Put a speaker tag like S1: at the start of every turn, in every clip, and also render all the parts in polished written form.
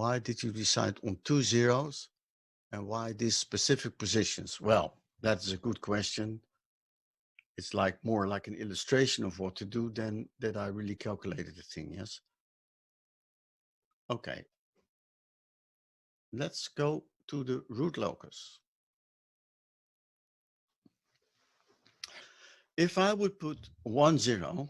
S1: why did you decide on 2 zeros and why these specific positions? Well, that is a good question. It's like more like an illustration of what to do than that I really calculated the thing, yes? Okay. Let's go to the root locus. If I would put 1 0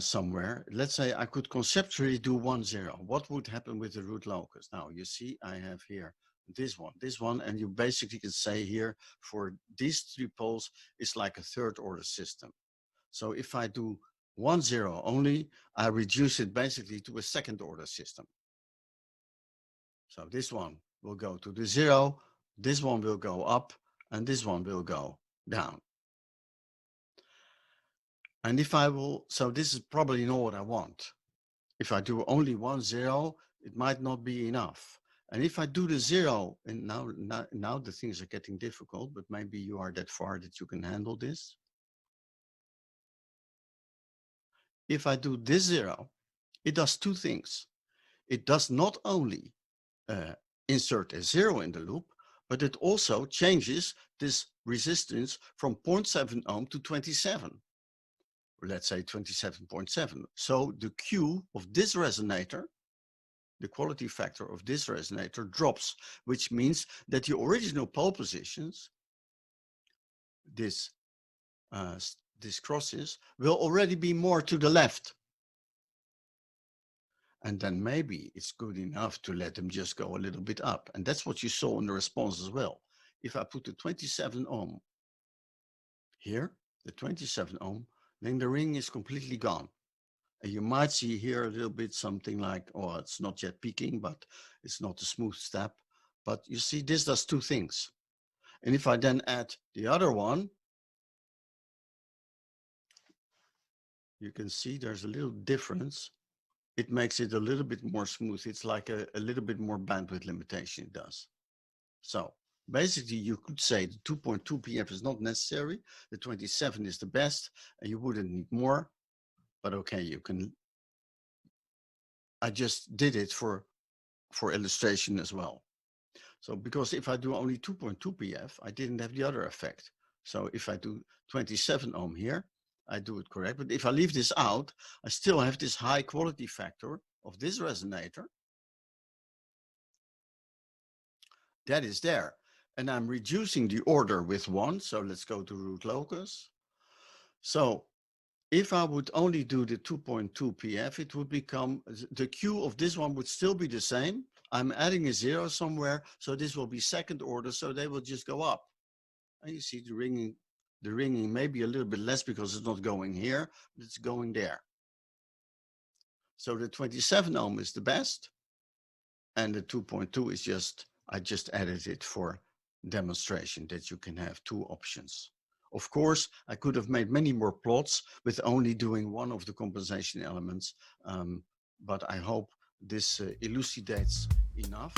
S1: somewhere, let's say I could conceptually do 1 0, what would happen with the root locus? Now you see I have here this one, and you basically can say here for these 3 poles, it's like a third order system. So if I do 1 0 only, I reduce it basically to a second order system. So this one will go to the 0, this one will go up, and this one will go down. And if I will, so this is probably not what I want. If I do only 1 0, it might not be enough. And if I do the 0, and now the things are getting difficult, but maybe you are that far that you can handle this. If I do this 0, it does 2 things. It does not only insert a 0 in the loop, but it also changes this resistance from 0.7 ohm to 27. Let's say 27.7. So the Q of this resonator, the quality factor of this resonator drops, which means that the original pole positions, this crosses, will already be more to the left. And then maybe it's good enough to let them just go a little bit up. And that's what you saw in the response as well. If I put the 27 ohm here, the 27 ohm, then the ring is completely gone. And you might see here a little bit something like, oh, it's not yet peaking, but it's not a smooth step. But you see, this does 2 things. And if I then add the other one, you can see there's a little difference. It makes it a little bit more smooth. It's like a little bit more bandwidth limitation it does. So basically you could say the 2.2 PF is not necessary. The 27 is the best and you wouldn't need more, but okay, you can. I just did it for illustration as well. So because if I do only 2.2 PF, I didn't have the other effect. So if I do 27 ohm here, I do it correct. But if I leave this out, I still have this high quality factor of this resonator. That is there. And I'm reducing the order with 1. So let's go to root locus. So if I would only do the 2.2 PF, it would become, the Q of this one would still be the same. I'm adding a 0 somewhere, so this will be second order, so they will just go up. And you see the ringing may be a little bit less because it's not going here, but it's going there. So the 27 ohm is the best, and the 2.2 is just, I just added it for demonstration that you can have 2 options. Of course, I could have made many more plots with only doing one of the compensation elements, but I hope this elucidates enough.